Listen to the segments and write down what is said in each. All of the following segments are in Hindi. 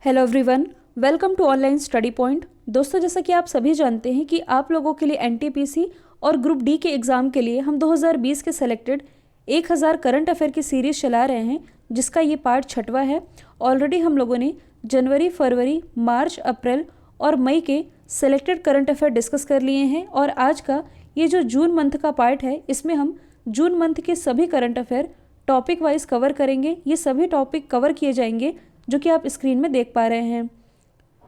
Hello everyone, welcome to online study point. दोस्तों, जैसा कि आप सभी जानते हैं कि आप लोगों के लिए एनटीपीसी और ग्रुप डी के एग्ज़ाम के लिए हम 2020 के सेलेक्टेड 1000 करंट अफेयर की सीरीज़ चला रहे हैं, जिसका ये पार्ट 6वां है। ऑलरेडी हम लोगों ने जनवरी, फरवरी, मार्च, अप्रैल और मई के सेलेक्टेड करंट अफेयर डिस्कस कर लिए हैं और आज का ये जो जून मंथ का पार्ट है, इसमें हम जून मंथ के सभी current affair topic wise cover करेंगे। ये सभी टॉपिक कवर किए जाएंगे जो कि आप स्क्रीन में देख पा रहे हैं।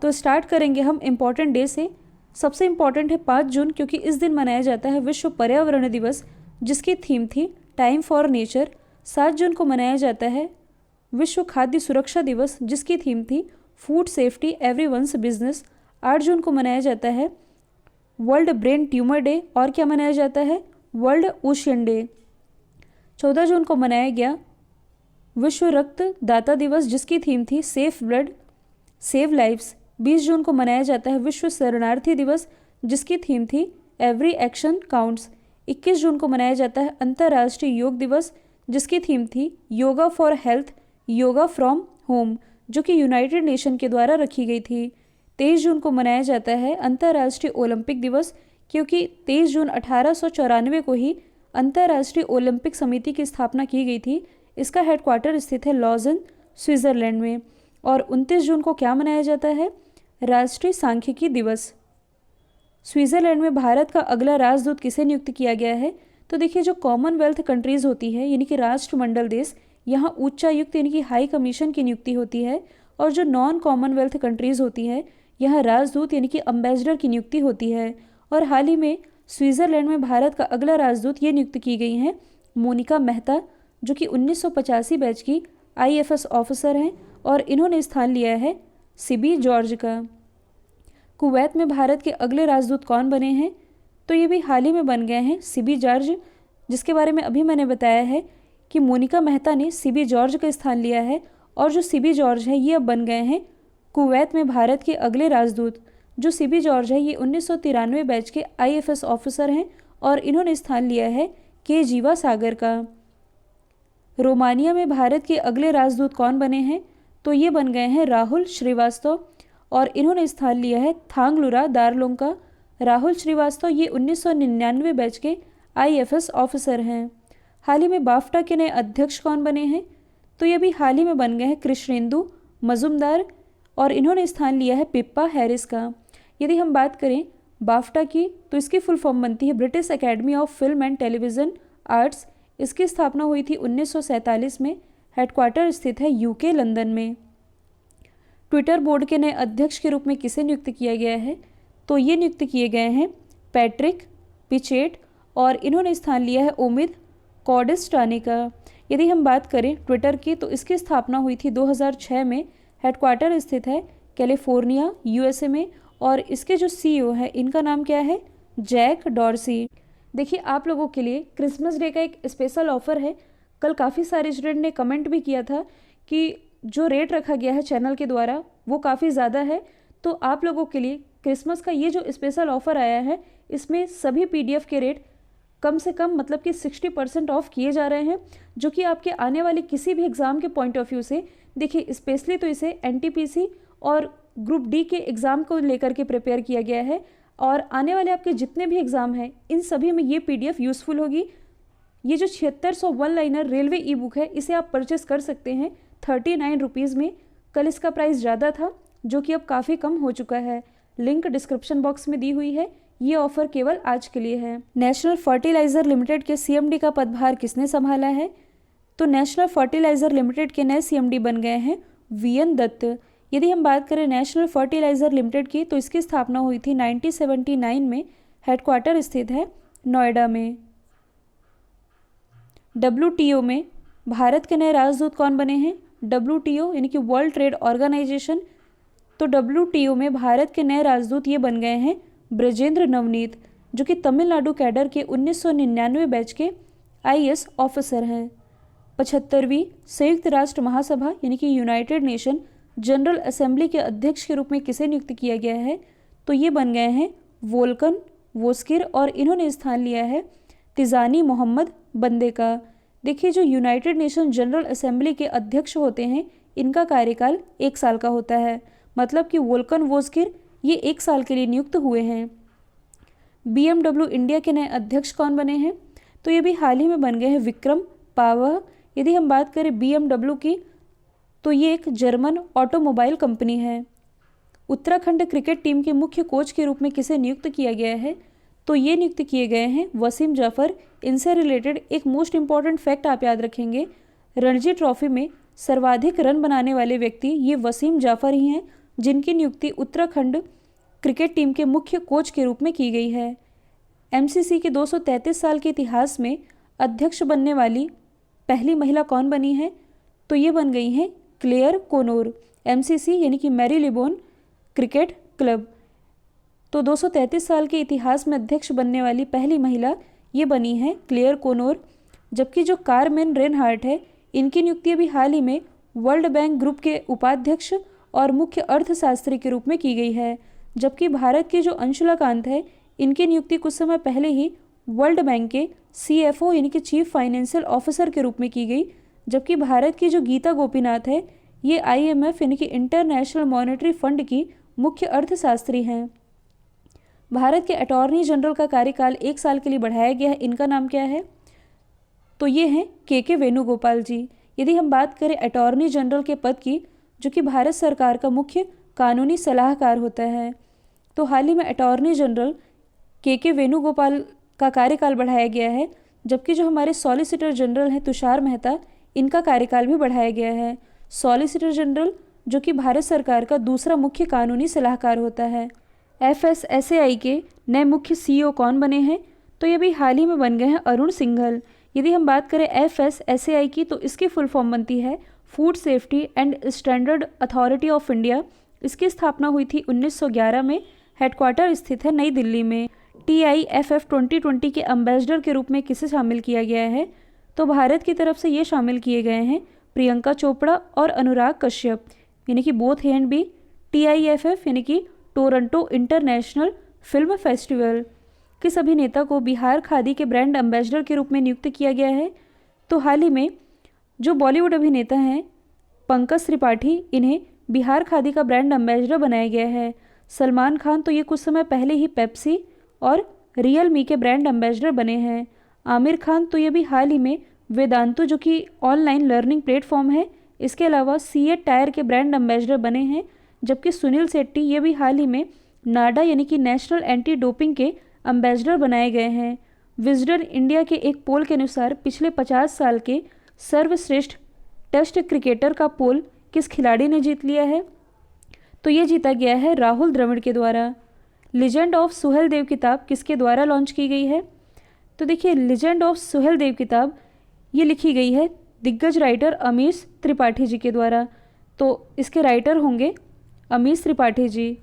तो स्टार्ट करेंगे हम इम्पॉर्टेंट डे से। सबसे इम्पॉर्टेंट है 5 जून, क्योंकि इस दिन मनाया जाता है विश्व पर्यावरण दिवस, जिसकी थीम थी टाइम फॉर नेचर। 7 जून को मनाया जाता है विश्व खाद्य सुरक्षा दिवस, जिसकी थीम थी फूड सेफ्टी एवरीवन्स बिजनेस। 8 जून को मनाया जाता है वर्ल्ड ब्रेन ट्यूमर डे। और क्या मनाया जाता है? World ocean day. 14 जून को मनाया गया विश्व रक्तदाता दिवस, जिसकी थीम थी सेफ ब्लड सेव लाइव्स। 20 जून को मनाया जाता है विश्व शरणार्थी दिवस, जिसकी थीम थी एवरी एक्शन काउंट्स। 21 जून को मनाया जाता है अंतर्राष्ट्रीय योग दिवस, जिसकी थीम थी yoga for health yoga from home, जो कि यूनाइटेड नेशन के द्वारा रखी गई थी। 23 जून को मनाया जाता है अंतर्राष्ट्रीय ओलंपिक दिवस, क्योंकि 23 जून 1894 को ही अंतर्राष्ट्रीय ओलंपिक समिति की स्थापना की गई थी। इसका हेडक्वार्टर स्थित है लॉजन, स्विट्जरलैंड में। और 29 जून को क्या मनाया जाता है? राष्ट्रीय सांख्यिकी दिवस। स्विट्जरलैंड में भारत का अगला राजदूत किसे नियुक्त किया गया है? तो देखिए, जो कॉमनवेल्थ कंट्रीज़ होती है, यानी कि राष्ट्रमंडल देश, यहाँ उच्चायुक्त यानी कि हाई कमीशन की नियुक्ति होती है। और जो नॉन कॉमनवेल्थ कंट्रीज़ होती है, यहाँ राजदूत यानी कि अम्बेसडर की नियुक्ति होती है। और हाल ही में स्विट्जरलैंड में भारत का अगला राजदूत ये नियुक्त की गई हैं मोनिका मेहता, जो कि 1985 बैच की आईएफएस ऑफिसर हैं और इन्होंने स्थान लिया है सिबी जॉर्ज का। कुवैत में भारत के अगले राजदूत कौन बने हैं? तो ये भी हाल ही में बन गए हैं सिबी जॉर्ज, जिसके बारे में अभी मैंने बताया है कि मोनिका मेहता ने सिबी जॉर्ज का स्थान लिया है। और जो सिबी जॉर्ज है ये अब बन गए हैं कुवैत में भारत के अगले राजदूत। जो सिबी जॉर्ज है ये 1993 बैच के आईएफएस ऑफिसर हैं और इन्होंने स्थान लिया है के जीवा सागर का। रोमानिया में भारत के अगले राजदूत कौन बने हैं? तो ये बन गए हैं राहुल श्रीवास्तव और इन्होंने स्थान लिया है थांगलुरा दारलोंग का। राहुल श्रीवास्तव ये 1999 बैच के आईएफएस ऑफिसर हैं। हाल ही में बाफ्टा के नए अध्यक्ष कौन बने हैं? तो ये भी हाल ही में बन गए हैं कृष्णेंदु मजुमदार और इन्होंने स्थान लिया है पिप्पा हैरिस का। यदि हम बात करें बाफ्टा की, तो इसकी फुल फॉर्म बनती है British academy of film and television arts. इसकी स्थापना हुई थी 1947 में। हेडक्वार्टर स्थित है यूके लंदन में। ट्विटर बोर्ड के नए अध्यक्ष के रूप में किसे नियुक्त किया गया है? तो ये नियुक्त किए गए हैं पैट्रिक पिचेट और इन्होंने स्थान लिया है उमिद कॉडिस्टानी का। यदि हम बात करें ट्विटर की, तो इसकी स्थापना हुई थी 2006 में। हेडक्वार्टर स्थित है कैलिफोर्निया यूएसए में और इसके जो सीईओ है इनका नाम क्या है? Jack Dorsey. देखिए, आप लोगों के लिए क्रिसमस डे का एक स्पेशल ऑफ़र है। कल काफ़ी सारे स्टूडेंट ने कमेंट भी किया था कि जो रेट रखा गया है चैनल के द्वारा वो काफ़ी ज़्यादा है। तो आप लोगों के लिए क्रिसमस का ये जो स्पेशल ऑफ़र आया है, इसमें सभी पीडीएफ के रेट कम से कम मतलब कि 60% ऑफ किए जा रहे हैं, जो कि आपके आने वाले किसी भी एग्ज़ाम के पॉइंट ऑफ व्यू से, देखिए स्पेशली तो इसे एनटीपीसी और ग्रुप डी के एग्ज़ाम को लेकर के प्रिपेयर किया गया है। और आने वाले आपके जितने भी एग्ज़ाम हैं, इन सभी में ये पीडीएफ यूज़फुल होगी। ये जो 7600 वन लाइनर रेलवे ई बुक है, इसे आप परचेस कर सकते हैं 39 रुपीज़ में। कल इसका प्राइस ज़्यादा था, जो कि अब काफ़ी कम हो चुका है। लिंक डिस्क्रिप्शन बॉक्स में दी हुई है। ये ऑफ़र केवल आज के लिए है। नेशनल फर्टिलाइज़र लिमिटेड के सीएमडी का पदभार किसने संभाला है? तो नेशनल फर्टिलाइज़र लिमिटेड के नए सीएमडी बन गए हैं वीएन दत्त। यदि हम बात करें नेशनल फर्टिलाइज़र लिमिटेड की, तो इसकी स्थापना हुई थी 1979 में। हेडक्वार्टर स्थित है नोएडा में। डब्ल्यूटीओ में भारत के नए राजदूत कौन बने हैं? डब्ल्यूटीओ यानी कि वर्ल्ड ट्रेड ऑर्गेनाइजेशन। तो डब्ल्यूटीओ में भारत के नए राजदूत ये बन गए हैं ब्रजेंद्र नवनीत, जो कि तमिलनाडु कैडर के 1999 बैच के आईएएस ऑफिसर हैं। 75वीं संयुक्त राष्ट्र महासभा यानी कि यूनाइटेड नेशन जनरल असेंबली के अध्यक्ष के रूप में किसे नियुक्त किया गया है? तो ये बन गए हैं वोल्कन वोस्किर और इन्होंने स्थान लिया है तिजानी मोहम्मद बंदे का। देखिए, जो यूनाइटेड नेशन जनरल असेंबली के अध्यक्ष होते हैं इनका कार्यकाल 1 साल का होता है। मतलब कि वोल्कन वोजकिर ये 1 साल के लिए नियुक्त हुए हैं। BMW इंडिया के नए अध्यक्ष कौन बने हैं? तो ये भी हाल ही में बन गए हैं विक्रम पावह। यदि हम बात करें BMW की, तो ये एक जर्मन ऑटोमोबाइल कंपनी है। उत्तराखंड क्रिकेट टीम के मुख्य कोच के रूप में किसे नियुक्त किया गया है? तो ये नियुक्त किए गए हैं वसीम जाफ़र। इनसे रिलेटेड एक मोस्ट इंपॉर्टेंट फैक्ट आप याद रखेंगे, रणजी ट्रॉफी में सर्वाधिक रन बनाने वाले व्यक्ति ये वसीम जाफ़र ही हैं, जिनकी नियुक्ति उत्तराखंड क्रिकेट टीम के मुख्य कोच के रूप में की गई है। MCC के 233 साल के इतिहास में अध्यक्ष बनने वाली पहली महिला कौन बनी है? तो ये बन गई हैं क्लेयर कोनोर। MCC यानी कि मैरीलेबोन क्रिकेट क्लब। तो 233 साल के इतिहास में अध्यक्ष बनने वाली पहली महिला ये बनी है क्लेयर कोनोर। जबकि जो कारमेन रेनहार्ट है, इनकी नियुक्ति अभी हाल ही में वर्ल्ड बैंक ग्रुप के उपाध्यक्ष और मुख्य अर्थशास्त्री के रूप में की गई है। जबकि भारत के जो अंशुला कांत है, इनकी नियुक्ति कुछ समय पहले ही वर्ल्ड बैंक के CFO यानी कि चीफ फाइनेंशियल ऑफिसर के रूप में की गई। जबकि भारत की जो गीता गोपीनाथ है, ये IMF यानी कि इंटरनेशनल मॉनेटरी फंड की मुख्य अर्थशास्त्री हैं। भारत के अटॉर्नी जनरल का कार्यकाल 1 साल के लिए बढ़ाया गया है। इनका नाम क्या है? तो ये हैं KK वेणुगोपाल जी। यदि हम बात करें अटॉर्नी जनरल के पद की, जो कि भारत सरकार का मुख्य कानूनी सलाहकार होता है, तो हाल ही में अटॉर्नी जनरल KK वेणुगोपाल का कार्यकाल बढ़ाया गया है। जबकि जो हमारे सॉलिसिटर जनरल हैं तुषार मेहता, इनका कार्यकाल भी बढ़ाया गया है। सॉलिसिटर जनरल जो कि भारत सरकार का दूसरा मुख्य कानूनी सलाहकार होता है। FSSAI के नए मुख्य CEO कौन बने हैं? तो ये भी हाल ही में बन गए हैं अरुण सिंघल। यदि हम बात करें FSSAI की, तो इसकी फुल फॉर्म बनती है food safety and standard authority of India. इसकी स्थापना हुई थी 1911 में। हेडक्वार्टर स्थित है नई दिल्ली में। TIFF 2020 के एम्बेसडर के रूप में किसे शामिल किया गया है? तो भारत की तरफ से ये शामिल किए गए हैं प्रियंका चोपड़ा और अनुराग कश्यप, यानी कि both A and B. TIFF यानी कि टोरंटो इंटरनेशनल फिल्म फेस्टिवल। किस अभिनेता को बिहार खादी के ब्रांड एम्बेसडर के रूप में नियुक्त किया गया है? तो हाल ही में जो बॉलीवुड अभिनेता हैं पंकज त्रिपाठी, इन्हें बिहार खादी का ब्रांड एम्बेसडर बनाया गया है। सलमान खान तो ये कुछ समय पहले ही पेप्सी और रियलमी के ब्रांड एम्बेसडर बने हैं। आमिर खान तो ये भी हाल ही में वेदांतु जो कि ऑनलाइन लर्निंग प्लेटफॉर्म है, इसके अलावा सीएट टायर के ब्रांड एम्बेसडर बने हैं। जबकि सुनील शेट्टी ये भी हाल ही में नाडा यानी कि नेशनल एंटी डोपिंग के एम्बेसडर बनाए गए हैं। विजडन इंडिया के एक पोल के अनुसार पिछले 50 साल के सर्वश्रेष्ठ टेस्ट क्रिकेटर का पोल किस खिलाड़ी ने जीत लिया है? तो ये जीता गया है राहुल द्रविड़ के द्वारा। लीजेंड ऑफ सुहेलदेव किताब किसके द्वारा लॉन्च की गई है? तो देखिए, लीजेंड ऑफ सुहेलदेव किताब ये लिखी गई है दिग्गज राइटर अमीश त्रिपाठी जी के द्वारा। तो इसके राइटर होंगे अमीश त्रिपाठी जी।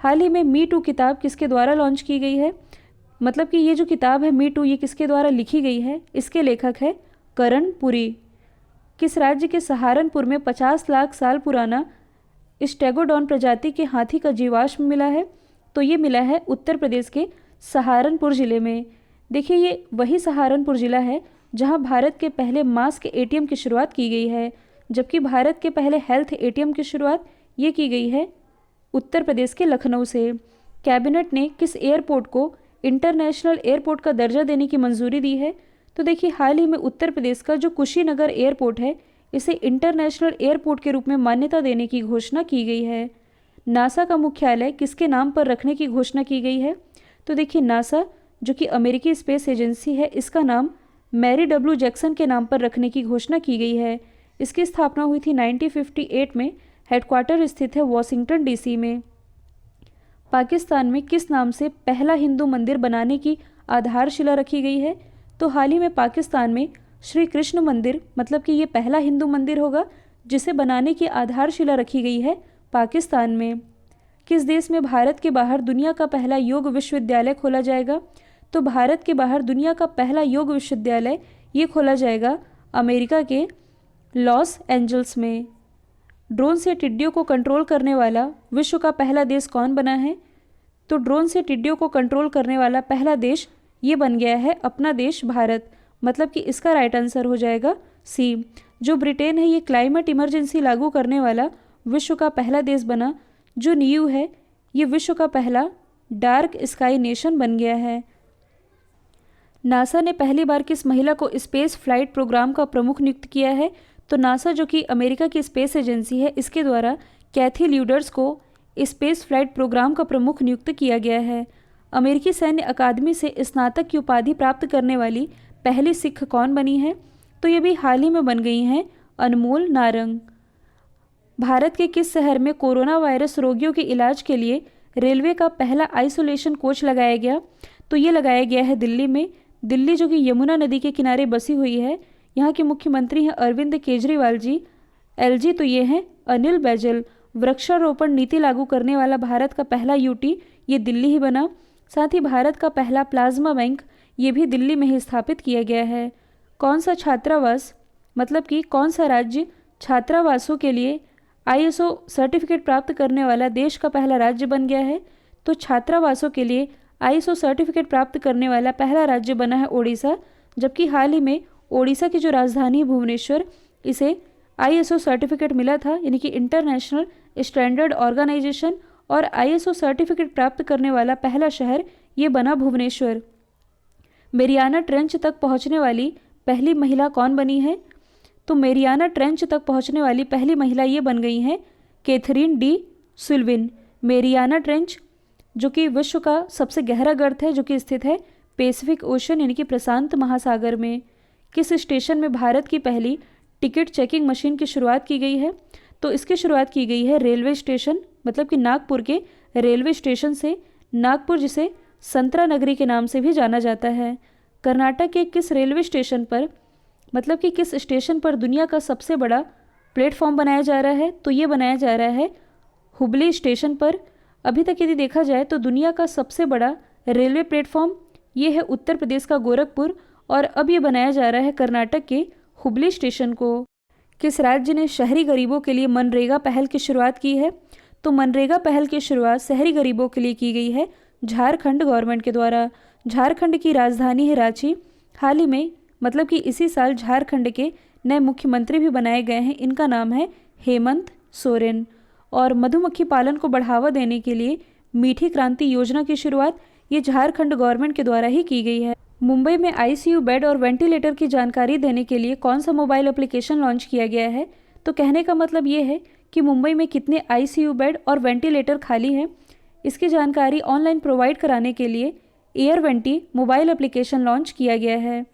हाल ही में मी टू किताब किसके द्वारा लॉन्च की गई है? मतलब कि ये जो किताब है मी टू, ये किसके द्वारा लिखी गई है? इसके लेखक है करण पुरी। किस राज्य के सहारनपुर में 50 लाख साल पुराना स्टेगोडॉन प्रजाति के हाथी का जीवाश्म मिला है? तो ये मिला है उत्तर प्रदेश के सहारनपुर ज़िले में। देखिए, ये वही सहारनपुर ज़िला है जहां भारत के पहले मास के ATM की शुरुआत की गई है। जबकि भारत के पहले हेल्थ ATM की शुरुआत ये की गई है उत्तर प्रदेश के लखनऊ से। कैबिनेट ने किस एयरपोर्ट को इंटरनेशनल एयरपोर्ट का दर्जा देने की मंजूरी दी है? तो देखिए, हाल ही में उत्तर प्रदेश का जो कुशीनगर एयरपोर्ट है, इसे इंटरनेशनल एयरपोर्ट के रूप में मान्यता देने की घोषणा की गई है। नासा का मुख्यालय किसके नाम पर रखने की घोषणा की गई है? तो देखिए, नासा जो कि अमेरिकी स्पेस एजेंसी है, इसका नाम मैरी W जैक्सन के नाम पर रखने की घोषणा की गई है। इसकी स्थापना हुई थी 1958 में। हेडक्वार्टर स्थित है वॉशिंगटन DC में। पाकिस्तान में किस नाम से पहला हिंदू मंदिर बनाने की आधारशिला रखी गई है? तो हाल ही में पाकिस्तान में श्री कृष्ण मंदिर, मतलब कि ये पहला हिंदू मंदिर होगा जिसे बनाने की आधारशिला रखी गई है पाकिस्तान में। किस देश में भारत के बाहर दुनिया का पहला योग विश्वविद्यालय खोला जाएगा? तो भारत के बाहर दुनिया का पहला योग विश्वविद्यालय ये खोला जाएगा अमेरिका के लॉस एंजल्स में। ड्रोन से टिड्डियों को कंट्रोल करने वाला विश्व का पहला देश कौन बना है? तो ड्रोन से टिड्डियों को कंट्रोल करने वाला पहला देश ये बन गया है अपना देश भारत। मतलब कि इसका राइट आंसर हो जाएगा सी, जो ब्रिटेन है ये क्लाइमेट इमरजेंसी लागू करने वाला विश्व का पहला देश बना। जो न्यू है ये विश्व का पहला डार्क स्काई नेशन बन गया है। नासा ने पहली बार किस महिला को स्पेस फ्लाइट प्रोग्राम का प्रमुख नियुक्त किया है? तो नासा, जो कि अमेरिका की स्पेस एजेंसी है, इसके द्वारा कैथी ल्यूडर्स को स्पेस फ्लाइट प्रोग्राम का प्रमुख नियुक्त किया गया है। अमेरिकी सैन्य अकादमी से स्नातक की उपाधि प्राप्त करने वाली पहली सिख कौन बनी है? तो ये भी हाल ही में बन गई हैं, अनमोल नारंग। भारत के किस शहर में कोरोना वायरस रोगियों के इलाज के लिए रेलवे का पहला आइसोलेशन कोच लगाया गया? तो ये लगाया गया है दिल्ली में। दिल्ली, जो कि यमुना नदी के किनारे बसी हुई है, यहाँ के मुख्यमंत्री हैं अरविंद केजरीवाल जी। एलजी, तो ये हैं अनिल बैजल। वृक्षारोपण नीति लागू करने वाला भारत का पहला यूटी ये दिल्ली ही बना। साथ ही भारत का पहला प्लाज्मा बैंक ये भी दिल्ली में ही स्थापित किया गया है। कौन सा छात्रावास, मतलब कि कौन सा राज्य छात्रावासों के लिए आईएसओ सर्टिफिकेट प्राप्त करने वाला देश का पहला राज्य बन गया है? तो छात्रावासों के लिए आईएसओ सर्टिफिकेट प्राप्त करने वाला पहला राज्य बना है ओडिशा, जबकि हाल ही में ओडिशा की जो राजधानी भुवनेश्वर, इसे आईएसओ सर्टिफिकेट मिला था, यानी कि इंटरनेशनल स्टैंडर्ड ऑर्गेनाइजेशन, और आईएसओ सर्टिफिकेट प्राप्त करने वाला पहला शहर ये बना भुवनेश्वर। मेरियाना ट्रेंच तक पहुंचने वाली पहली महिला कौन बनी है? तो मेरियाना ट्रेंच तक पहुंचने वाली पहली महिला ये बन गई हैं कैथरीन डी सुल्विन। मेरियाना ट्रेंच, जो कि विश्व का सबसे गहरा गर्त है, जो कि स्थित है पैसिफिक ओशन यानी कि प्रशांत महासागर में। किस स्टेशन में भारत की पहली टिकट चेकिंग मशीन की शुरुआत की गई है? तो इसकी शुरुआत की गई है रेलवे स्टेशन, मतलब कि नागपुर के रेलवे स्टेशन से। नागपुर, जिसे संतरा नगरी के नाम से भी जाना जाता है। कर्नाटक के किस रेलवे स्टेशन पर, मतलब कि किस स्टेशन पर दुनिया का सबसे बड़ा प्लेटफॉर्म बनाया जा रहा है? तो ये बनाया जा रहा है हुबली स्टेशन पर। अभी तक यदि देखा जाए तो दुनिया का सबसे बड़ा रेलवे प्लेटफॉर्म ये है उत्तर प्रदेश का गोरखपुर, और अब ये बनाया जा रहा है कर्नाटक के हुबली स्टेशन को। किस राज्य ने शहरी गरीबों के लिए मनरेगा पहल की शुरुआत की है? तो मनरेगा पहल की शुरुआत शहरी गरीबों के लिए की गई है झारखंड गवर्नमेंट के द्वारा। झारखंड की राजधानी है रांची। हाल ही में, मतलब कि इसी साल, झारखंड के नए मुख्यमंत्री भी बनाए गए हैं। इनका नाम है हेमंत सोरेन। और मधुमक्खी पालन को बढ़ावा देने के लिए मीठी क्रांति योजना की शुरुआत ये झारखंड गवर्नमेंट के द्वारा ही की गई है। मुंबई में आईसीयू बेड और वेंटिलेटर की जानकारी देने के लिए कौन सा मोबाइल एप्लीकेशन लॉन्च किया गया है? तो कहने का मतलब ये है कि मुंबई में कितने आईसीयू बेड और वेंटिलेटर खाली हैं, इसकी जानकारी ऑनलाइन प्रोवाइड कराने के लिए एयरवेंटी मोबाइल एप्लीकेशन लॉन्च किया गया है।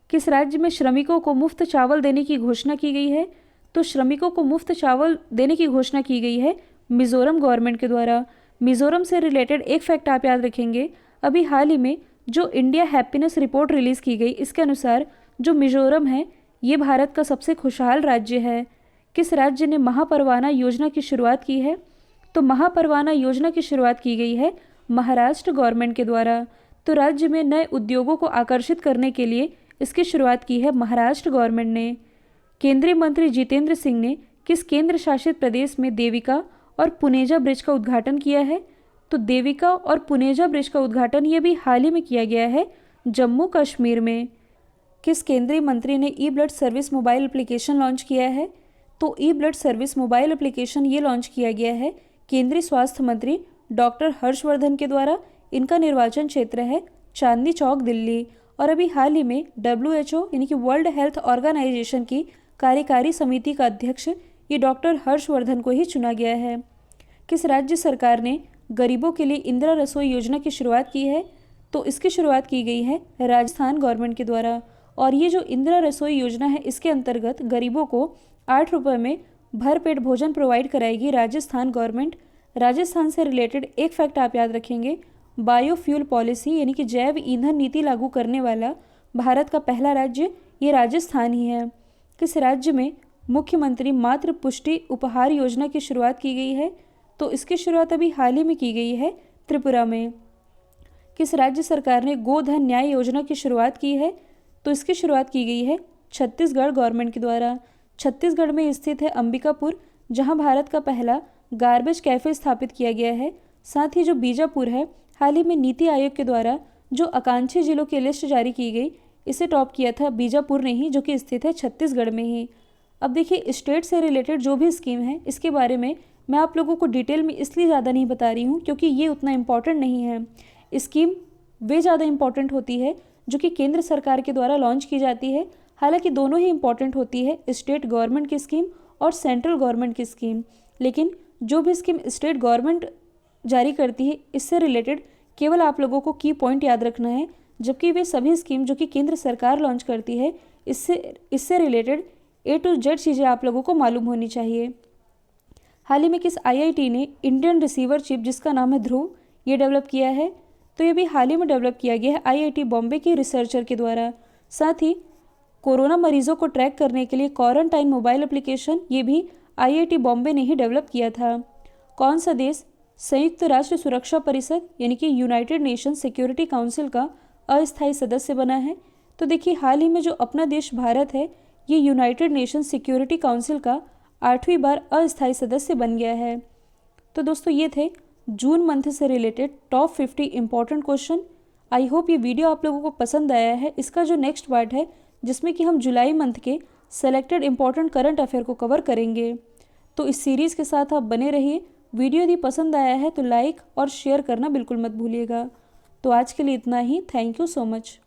किस राज्य में श्रमिकों को मुफ्त चावल देने की घोषणा की गई है? तो श्रमिकों को मुफ्त चावल देने की घोषणा की गई है मिजोरम गवर्नमेंट के द्वारा। मिजोरम से रिलेटेड एक फैक्ट आप याद रखेंगे, अभी हाल ही में जो इंडिया हैप्पीनेस रिपोर्ट रिलीज़ की गई, इसके अनुसार जो मिजोरम है ये भारत का सबसे खुशहाल राज्य है। किस राज्य ने महापरवाना योजना की शुरुआत की है? तो महापरवाना योजना की शुरुआत की गई है महाराष्ट्र गवर्नमेंट के द्वारा। तो राज्य में नए उद्योगों को आकर्षित करने के लिए इसकी शुरुआत की है महाराष्ट्र गवर्नमेंट ने। केंद्रीय मंत्री जितेंद्र सिंह ने किस केंद्र शासित प्रदेश में देविका और पुनेजा ब्रिज का उद्घाटन किया है? तो देविका और पुनेजा ब्रिज का उद्घाटन ये भी हाल ही में किया गया है जम्मू कश्मीर में। किस केंद्रीय मंत्री ने e blood service mobile application launch किया है? तो e blood service mobile application ये लॉन्च किया गया है केंद्रीय स्वास्थ्य मंत्री डॉक्टर हर्षवर्धन के द्वारा। इनका निर्वाचन क्षेत्र है चांदनी चौक, दिल्ली। और अभी हाल ही में WHO यानी कि वर्ल्ड हेल्थ ऑर्गेनाइजेशन की कार्यकारी समिति का अध्यक्ष ये डॉक्टर हर्षवर्धन को ही चुना गया है। किस राज्य सरकार ने गरीबों के लिए इंदिरा रसोई योजना की शुरुआत की है? तो इसकी शुरुआत की गई है राजस्थान गवर्नमेंट के द्वारा। और ये जो इंदिरा रसोई योजना है, इसके अंतर्गत गरीबों को 8 रुपये में भरपेट भोजन प्रोवाइड कराएगी राजस्थान गवर्नमेंट। राजस्थान से रिलेटेड एक फैक्ट आप याद रखेंगे, बायोफ्यूल पॉलिसी यानी कि जैव ईंधन नीति लागू करने वाला भारत का पहला राज्य ये राजस्थान ही है। किस राज्य में मुख्यमंत्री मातृ पुष्टि उपहार योजना की शुरुआत की गई है? तो इसकी शुरुआत अभी हाल ही में की गई है त्रिपुरा में। किस राज्य सरकार ने गोधन न्याय योजना की शुरुआत की है? तो इसकी शुरुआत की गई है छत्तीसगढ़ गवर्नमेंट के द्वारा। छत्तीसगढ़ में स्थित है अंबिकापुर, जहां भारत का पहला गार्बेज कैफे स्थापित किया गया है। साथ ही जो बीजापुर है, हाल ही में नीति आयोग के द्वारा जो आकांक्षी जिलों की लिस्ट जारी की गई, इसे टॉप किया था बीजापुर ने ही, जो कि स्थित है छत्तीसगढ़ में ही। अब देखिए स्टेट से रिलेटेड जो भी स्कीम है इसके बारे में मैं आप लोगों को डिटेल में इसलिए ज़्यादा नहीं बता रही हूँ क्योंकि ये उतना इम्पॉर्टेंट नहीं है। स्कीम वे ज़्यादा इम्पॉर्टेंट होती है जो कि केंद्र सरकार के द्वारा लॉन्च की जाती है। हालांकि दोनों ही इम्पॉर्टेंट होती है, स्टेट गवर्नमेंट की स्कीम और सेंट्रल गवर्नमेंट की स्कीम, लेकिन जो भी स्कीम स्टेट गवर्नमेंट जारी करती है इससे रिलेटेड केवल आप लोगों को की पॉइंट याद रखना है, जबकि वे सभी स्कीम जो कि केंद्र सरकार लॉन्च करती है इससे रिलेटेड A to Z चीज़ें आप लोगों को मालूम होनी चाहिए। हाल ही में किस IIT ने इंडियन रिसीवर चिप जिसका नाम है ध्रुव ये डेवलप किया है? तो ये भी हाल ही में डेवलप किया गया है IIT बॉम्बे के रिसर्चर के द्वारा। साथ ही कोरोना मरीजों को ट्रैक करने के लिए क्वारंटाइन मोबाइल एप्लीकेशन ये भी IIT बॉम्बे ने ही डेवलप किया था। कौन सा देश संयुक्त राष्ट्र सुरक्षा परिषद यानी कि यूनाइटेड नेशन सिक्योरिटी काउंसिल का अस्थायी सदस्य बना है? तो देखिए हाल ही में जो अपना देश भारत है ये यूनाइटेड नेशन सिक्योरिटी काउंसिल का 8वीं बार अस्थायी सदस्य बन गया है। तो दोस्तों ये थे जून मंथ से related top 50 important question. I hope ये वीडियो आप लोगों को पसंद आया है। इसका जो नेक्स्ट पार्ट है जिसमें कि हम जुलाई मंथ के सेलेक्टेड इंपॉर्टेंट करंट अफेयर को कवर करेंगे, तो इस सीरीज़ के साथ आप बने रहिए। वीडियो यदि पसंद आया है तो लाइक और शेयर करना बिल्कुल मत भूलिएगा। तो आज के लिए इतना ही। Thank you so much.